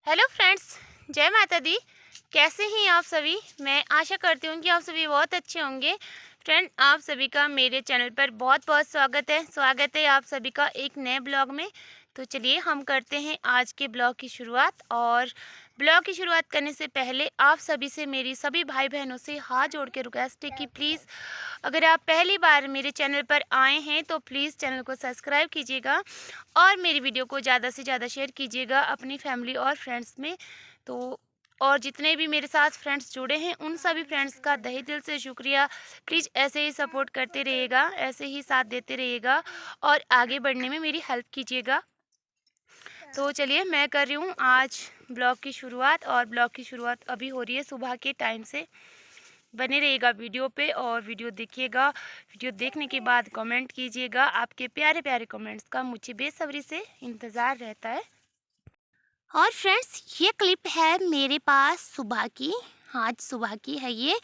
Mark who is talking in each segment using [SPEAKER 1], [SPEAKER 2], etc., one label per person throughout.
[SPEAKER 1] Hello friends, जय माता दी। कैसे हैं आप सभी? मैं आशा करती हूँ कि आप सभी बहुत अच्छे होंगे। फ्रेंड, आप सभी का मेरे चैनल पर बहुत बहुत स्वागत है आप सभी का एक नए ब्लॉग में। तो चलिए हम करते हैं आज के ब्लॉग की शुरुआत। और ब्लॉग की शुरुआत करने से पहले आप सभी से, मेरी सभी भाई बहनों से हाथ जोड़ के रिक्वेस्ट है कि प्लीज़, अगर आप पहली बार मेरे चैनल पर आए हैं तो प्लीज़ चैनल को सब्सक्राइब कीजिएगा और मेरी वीडियो को ज़्यादा से ज़्यादा शेयर कीजिएगा अपनी फैमिली और फ्रेंड्स में। तो और जितने भी मेरे साथ फ्रेंड्स जुड़े हैं उन सभी फ्रेंड्स का तहे दिल से शुक्रिया। प्लीज़ ऐसे ही सपोर्ट करते रहिएगा, ऐसे ही साथ देते रहिएगा और आगे बढ़ने में मेरी हेल्प कीजिएगा। तो चलिए मैं कर रही हूँ आज ब्लॉग की शुरुआत, और ब्लॉग की शुरुआत अभी हो रही है सुबह के टाइम से। बने रहिएगा वीडियो पे और वीडियो देखिएगा। वीडियो देखने के बाद कमेंट कीजिएगा। आपके प्यारे प्यारे कमेंट्स का मुझे बेसब्री से इंतज़ार रहता है। और फ्रेंड्स, ये क्लिप है मेरे पास सुबह की, आज सुबह की है ये।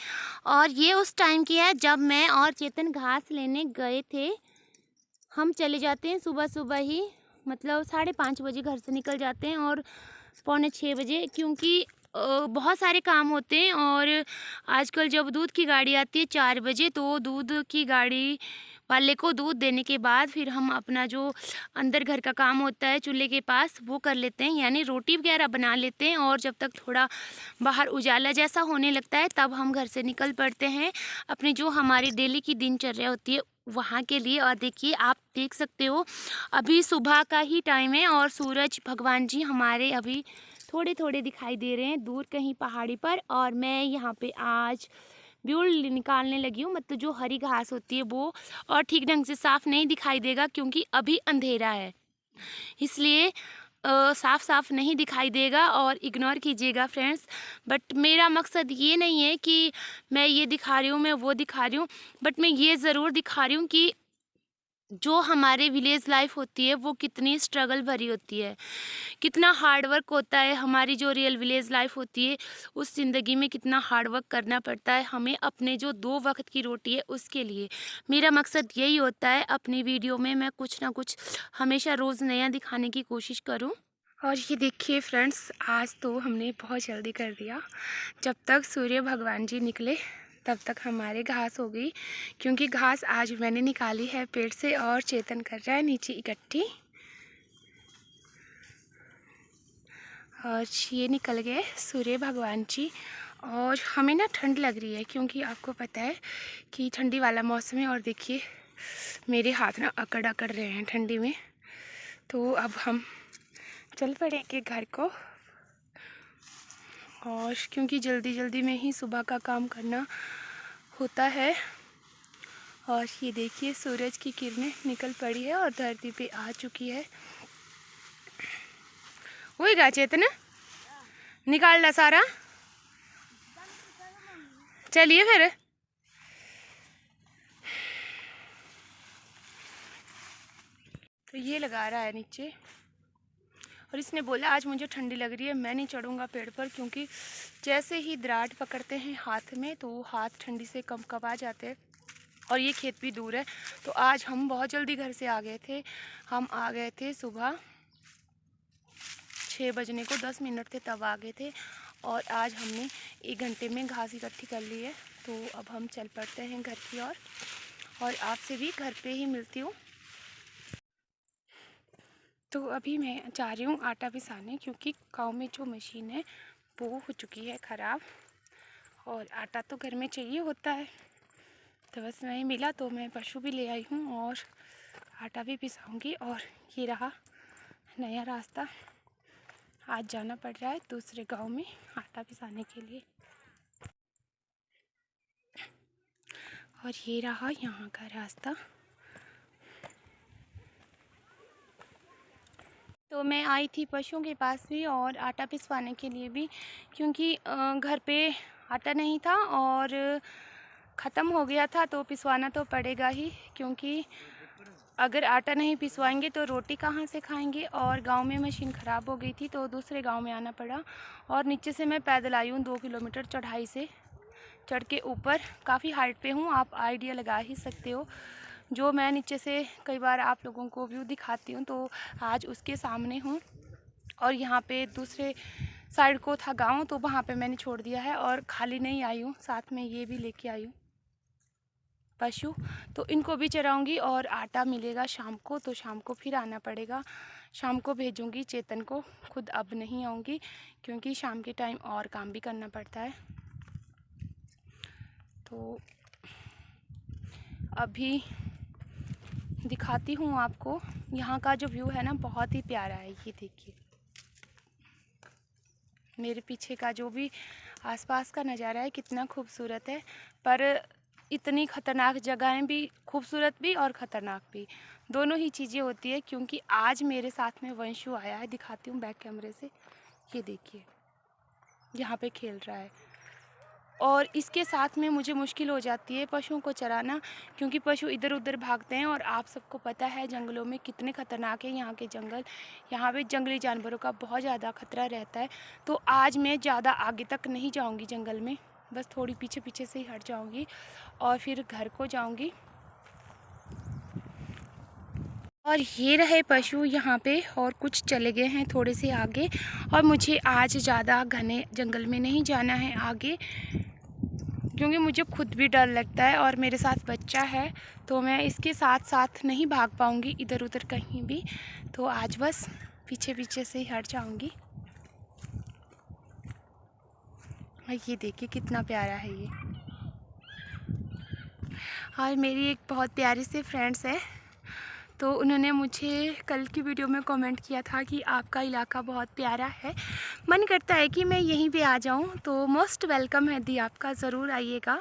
[SPEAKER 1] और ये उस टाइम की है जब मैं और चेतन घास लेने गए थे। हम चले जाते हैं सुबह सुबह ही, मतलब 5:30 बजे घर से निकल जाते हैं और 5:45 बजे, क्योंकि बहुत सारे काम होते हैं। और आजकल जब दूध की गाड़ी आती है 4 बजे, तो दूध की गाड़ी वाले को दूध देने के बाद फिर हम अपना जो अंदर घर का काम होता है चूल्हे के पास वो कर लेते हैं, यानी रोटी वगैरह बना लेते हैं। और जब तक थोड़ा बाहर उजाला जैसा होने लगता है तब हम घर से निकल पड़ते हैं अपनी जो हमारी डेली की दिनचर्या होती है वहाँ के लिए। और देखिए, आप देख सकते हो अभी सुबह का ही टाइम है और सूरज भगवान जी हमारे अभी थोड़े थोड़े दिखाई दे रहे हैं दूर कहीं पहाड़ी पर। और मैं यहाँ पे आज ब्यूल निकालने लगी हूँ, मतलब जो हरी घास होती है वो। और ठीक ढंग से साफ नहीं दिखाई देगा क्योंकि अभी अंधेरा है, इसलिए साफ साफ नहीं दिखाई देगा और इग्नोर कीजिएगा फ्रेंड्स। बट मेरा मकसद ये नहीं है कि मैं ये दिखा रही हूँ, मैं वो दिखा रही हूँ, बट मैं ये ज़रूर दिखा रही हूँ कि जो हमारे विलेज लाइफ होती है वो कितनी स्ट्रगल भरी होती है, कितना हार्ड वर्क होता है। हमारी जो रियल विलेज लाइफ होती है उस ज़िंदगी में कितना हार्ड वर्क करना पड़ता है हमें अपने जो 2 वक्त की रोटी है उसके लिए। मेरा मकसद यही होता है अपनी वीडियो में मैं कुछ ना कुछ हमेशा रोज़ नया दिखाने की कोशिश करूं। और ये देखिए फ्रेंड्स, आज तो हमने बहुत जल्दी कर दिया। जब तक सूर्य भगवान जी निकले तब तक हमारे घास हो गई, क्योंकि घास आज मैंने निकाली है पेड़ से और चेतन कर रहा है नीचे इकट्ठी। और ये निकल गए सूर्य भगवान जी। और हमें ना ठंड लग रही है क्योंकि आपको पता है कि ठंडी वाला मौसम है। और देखिए मेरे हाथ ना अकड़ अकड़ रहे हैं ठंडी में। तो अब हम चल पड़ेंगे घर को, और क्योंकि जल्दी जल्दी में ही सुबह का काम करना होता है। और ये देखिए सूरज की किरणें निकल पड़ी है और धरती पे आ चुकी है। होएगा चेतन, निकाल ला सारा। चलिए फिर। तो ये लगा रहा है नीचे, और इसने बोला आज मुझे ठंडी लग रही है, मैं नहीं चढ़ूँगा पेड़ पर, क्योंकि जैसे ही दराट पकड़ते हैं हाथ में तो हाथ ठंडी से कँपा जाते हैं। और ये खेत भी दूर है, तो आज हम बहुत जल्दी घर से आ गए थे। हम आ गए थे सुबह 6 बजने को 10 मिनट थे तब आ गए थे। और आज हमने 1 घंटे में घास इकट्ठी कर ली है। तो अब हम चल पड़ते हैं घर की ओर, और आपसे भी घर पे ही मिलती हूँ। तो अभी मैं जा रही हूँ आटा पिसाने, क्योंकि गांव में जो मशीन है वो हो चुकी है ख़राब, और आटा तो घर में चाहिए होता है। तो बस वही मिला तो मैं पशु भी ले आई हूँ और आटा भी पिसाऊँगी। और ये रहा नया रास्ता, आज जाना पड़ रहा है दूसरे गांव में आटा पिसाने के लिए। और ये रहा यहाँ का रास्ता। तो मैं आई थी पशुओं के पास भी और आटा पिसवाने के लिए भी, क्योंकि घर पे आटा नहीं था और ख़त्म हो गया था, तो पिसवाना तो पड़ेगा ही, क्योंकि अगर आटा नहीं पिसवाएंगे तो रोटी कहाँ से खाएंगे। और गांव में मशीन ख़राब हो गई थी तो दूसरे गांव में आना पड़ा। और नीचे से मैं पैदल आई हूँ 2 किलोमीटर चढ़ाई से चढ़ के ऊपर, काफ़ी हाइट पे हूँ, आप आइडिया लगा ही सकते हो। जो मैं नीचे से कई बार आप लोगों को व्यू दिखाती हूँ तो आज उसके सामने हूँ। और यहाँ पे दूसरे साइड को था गांव, तो वहाँ पे मैंने छोड़ दिया है। और खाली नहीं आई हूँ, साथ में ये भी लेके आई हूँ पशु, तो इनको भी चराऊंगी। और आटा मिलेगा शाम को, तो शाम को फिर आना पड़ेगा। शाम को भेजूंगी चेतन को, खुद अब नहीं आऊँगी क्योंकि शाम के टाइम और काम भी करना पड़ता है। तो अभी दिखाती हूँ आपको, यहाँ का जो व्यू है ना बहुत ही प्यारा है। ये देखिए मेरे पीछे का जो भी आसपास का नज़ारा है कितना खूबसूरत है। पर इतनी ख़तरनाक जगहें भी, खूबसूरत भी और ख़तरनाक भी, दोनों ही चीज़ें होती है। क्योंकि आज मेरे साथ में वंशु आया है, दिखाती हूँ बैक कैमरे से। ये देखिए यहाँ पे खेल रहा है। और इसके साथ में मुझे मुश्किल हो जाती है पशुओं को चराना, क्योंकि पशु इधर उधर भागते हैं। और आप सबको पता है जंगलों में कितने ख़तरनाक है यहाँ के जंगल। यहाँ पे जंगली जानवरों का बहुत ज़्यादा खतरा रहता है। तो आज मैं ज़्यादा आगे तक नहीं जाऊँगी जंगल में, बस थोड़ी पीछे पीछे से ही हट जाऊँगी और फिर घर को जाऊँगी। और ये रहे पशु यहाँ पे, और कुछ चले गए हैं थोड़े से आगे। और मुझे आज ज़्यादा घने जंगल में नहीं जाना है आगे, क्योंकि मुझे खुद भी डर लगता है और मेरे साथ बच्चा है, तो मैं इसके साथ साथ नहीं भाग पाऊँगी इधर उधर कहीं भी। तो आज बस पीछे पीछे से ही हट जाऊँगी। और ये देखिए कितना प्यारा है ये। और मेरी एक बहुत प्यारी सी फ्रेंड्स है, तो उन्होंने मुझे कल की वीडियो में कमेंट किया था कि आपका इलाका बहुत प्यारा है, मन करता है कि मैं यहीं पे आ जाऊं। तो मोस्ट वेलकम है दी, आपका ज़रूर आइएगा।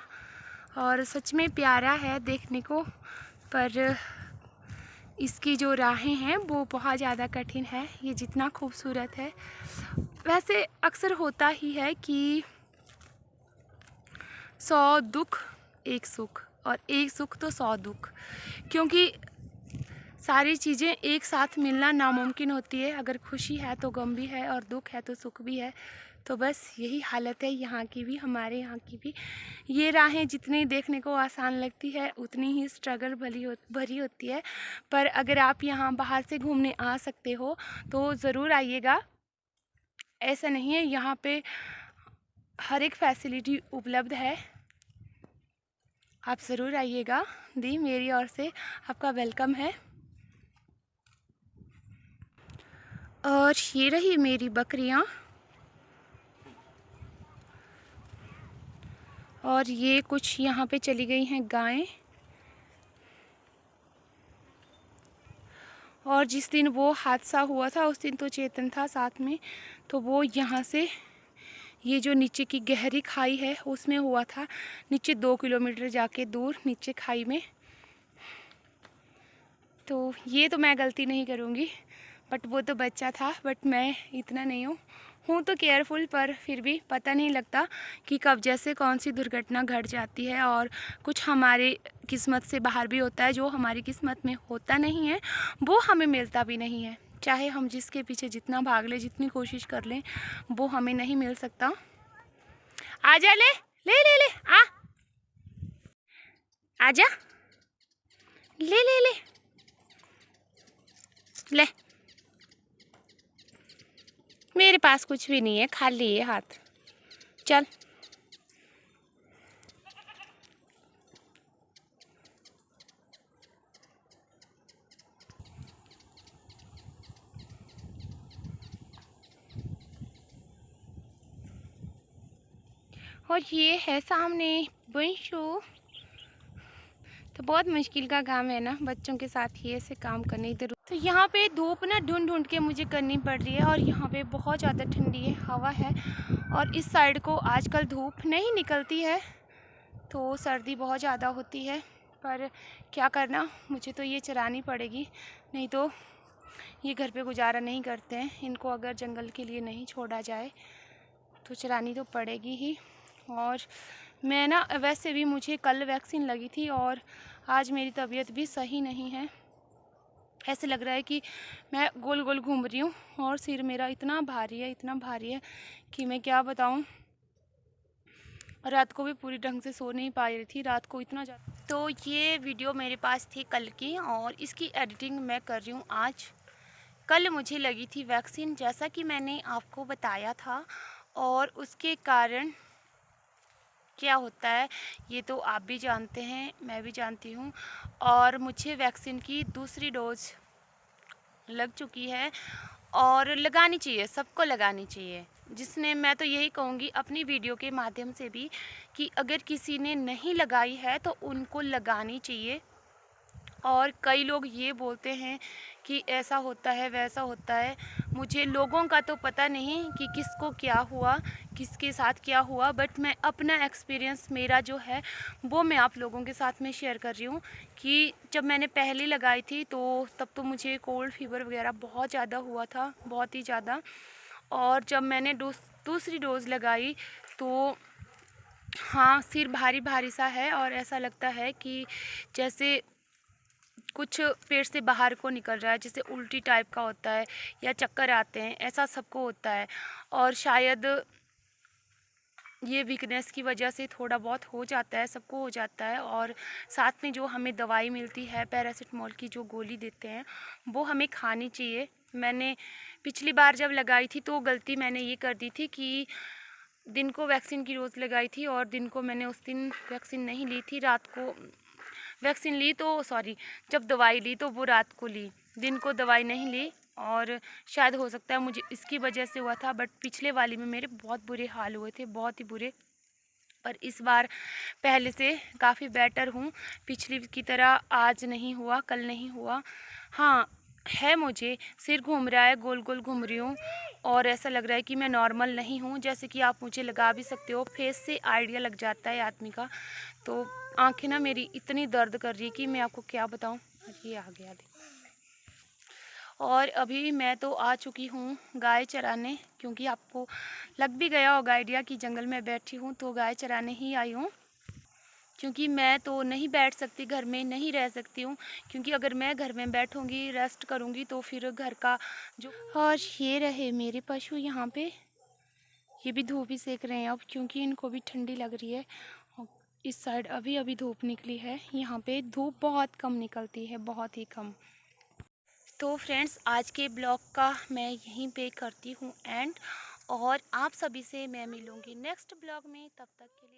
[SPEAKER 1] और सच में प्यारा है देखने को, पर इसकी जो राहें हैं वो बहुत ज़्यादा कठिन है। ये जितना खूबसूरत है, वैसे अक्सर होता ही है कि 100 दुख एक सुख, और एक सुख तो 100 दुख, क्योंकि सारी चीज़ें एक साथ मिलना नामुमकिन होती है। अगर खुशी है तो गम भी है, और दुख है तो सुख भी है। तो बस यही हालत है यहाँ की भी, हमारे यहाँ की भी। ये राहें जितनी देखने को आसान लगती है उतनी ही स्ट्रगल भरी होती है। पर अगर आप यहाँ बाहर से घूमने आ सकते हो तो ज़रूर आइएगा। ऐसा नहीं है, यहाँ पे हर एक फैसिलिटी उपलब्ध है, आप ज़रूर आइएगा। दी मेरी ओर से आपका वेलकम है। और ये रही मेरी बकरियाँ, और ये कुछ यहाँ पे चली गई हैं गायें। और जिस दिन वो हादसा हुआ था उस दिन तो चेतन था साथ में, तो वो यहाँ से, ये जो नीचे की गहरी खाई है उसमें हुआ था, नीचे 2 किलोमीटर जाके दूर नीचे खाई में। तो ये तो मैं गलती नहीं करूँगी, बट वो तो बच्चा था। बट मैं इतना नहीं हूँ तो केयरफुल, पर फिर भी पता नहीं लगता कि कब जैसे कौन सी दुर्घटना घट जाती है। और कुछ हमारे किस्मत से बाहर भी होता है, जो हमारी किस्मत में होता नहीं है वो हमें मिलता भी नहीं है। चाहे हम जिसके पीछे जितना भाग लें, जितनी कोशिश कर लें, वो हमें नहीं मिल सकता। आजा, ले ले ले ले, आजा, ले ले ले ले। मेरे पास कुछ भी नहीं है, खाली है हाथ, चल। और ये है सामने वंशु। तो बहुत मुश्किल का काम है ना बच्चों के साथ ये ऐसे काम करने इधर। तो यहाँ पे धूप ना ढूंढ ढूंढ के मुझे करनी पड़ रही है, और यहाँ पे बहुत ज़्यादा ठंडी है, हवा है। और इस साइड को आजकल धूप नहीं निकलती है, तो सर्दी बहुत ज़्यादा होती है। पर क्या करना, मुझे तो ये चरानी पड़ेगी, नहीं तो ये घर पे गुजारा नहीं करते हैं। इनको अगर जंगल के लिए नहीं छोड़ा जाए तो चरानी तो पड़ेगी ही। और मैं ना, वैसे भी मुझे कल वैक्सीन लगी थी और आज मेरी तबीयत भी सही नहीं है। ऐसे लग रहा है कि मैं गोल गोल घूम रही हूँ, और सिर मेरा इतना भारी है, इतना भारी है कि मैं क्या बताऊँ। रात को भी पूरी ढंग से सो नहीं पा रही थी, रात को इतना ज़्यादा। तो ये वीडियो मेरे पास थी कल की, और इसकी एडिटिंग मैं कर रही हूँ आज, कल मुझे लगी थी वैक्सीन, जैसा कि मैंने आपको बताया था, और उसके कारण क्या होता है ये तो आप भी जानते हैं, मैं भी जानती हूँ। और मुझे वैक्सीन की दूसरी डोज लग चुकी है और लगानी चाहिए, सबको लगानी चाहिए। जिसने, मैं तो यही कहूँगी अपनी वीडियो के माध्यम से भी, कि अगर किसी ने नहीं लगाई है तो उनको लगानी चाहिए। और कई लोग ये बोलते हैं कि ऐसा होता है वैसा होता है। मुझे लोगों का तो पता नहीं कि किसको क्या हुआ, किसके साथ क्या हुआ, बट मैं अपना एक्सपीरियंस मेरा जो है वो मैं आप लोगों के साथ में शेयर कर रही हूँ। कि जब मैंने पहले लगाई थी तो तब तो मुझे कोल्ड फीवर वगैरह बहुत ज़्यादा हुआ था, बहुत ही ज़्यादा। और जब मैंने दूसरी डोज़ लगाई तो हाँ, सिर भारी भारी सा है और ऐसा लगता है कि जैसे कुछ पेट से बाहर को निकल रहा है, जैसे उल्टी टाइप का होता है या चक्कर आते हैं, ऐसा सबको होता है। और शायद ये वीकनेस की वजह से थोड़ा बहुत हो जाता है, सबको हो जाता है। और साथ में जो हमें दवाई मिलती है पैरासिटामोल की, जो गोली देते हैं, वो हमें खानी चाहिए। मैंने पिछली बार जब लगाई थी तो गलती मैंने ये कर दी थी कि दिन को वैक्सीन की डोज लगाई थी और दिन को मैंने उस दिन वैक्सीन नहीं ली थी, रात को वैक्सीन ली तो सॉरी, जब दवाई ली तो वो रात को ली, दिन को दवाई नहीं ली। और शायद हो सकता है मुझे इसकी वजह से हुआ था, बट पिछले वाली में मेरे बहुत बुरे हाल हुए थे, बहुत ही बुरे। पर इस बार पहले से काफ़ी बेटर हूँ, पिछली की तरह आज नहीं हुआ, कल नहीं हुआ। हाँ है, मुझे सिर घूम रहा है, गोल गोल घूम रही हूँ और ऐसा लग रहा है कि मैं नॉर्मल नहीं हूँ। जैसे कि आप मुझे लगा भी सकते हो, फेस से आइडिया लग जाता है आदमी का। तो आंखें ना मेरी इतनी दर्द कर रही है कि मैं आपको क्या बताऊँ। ये आ गया देखो। और अभी मैं तो आ चुकी हूँ गाय चराने, क्योंकि आपको लग भी गया होगा आइडिया कि जंगल में बैठी हूँ, तो गाय चराने ही आई हूँ। क्योंकि मैं तो नहीं बैठ सकती, घर में नहीं रह सकती हूँ, क्योंकि अगर मैं घर में बैठूँगी, रेस्ट करूँगी, तो फिर घर का जो। और ये रहे मेरे पशु यहाँ पे, ये भी धूप ही सेक रहे हैं अब, क्योंकि इनको भी ठंडी लग रही है। और इस साइड अभी अभी धूप निकली है, यहाँ पे धूप बहुत कम निकलती है, बहुत ही कम। तो फ्रेंड्स, आज के ब्लॉग का मैं यहीं पे करती हूँ एंड, और आप सभी से मैं मिलूँगी नेक्स्ट ब्लॉग में। तब तक के लिए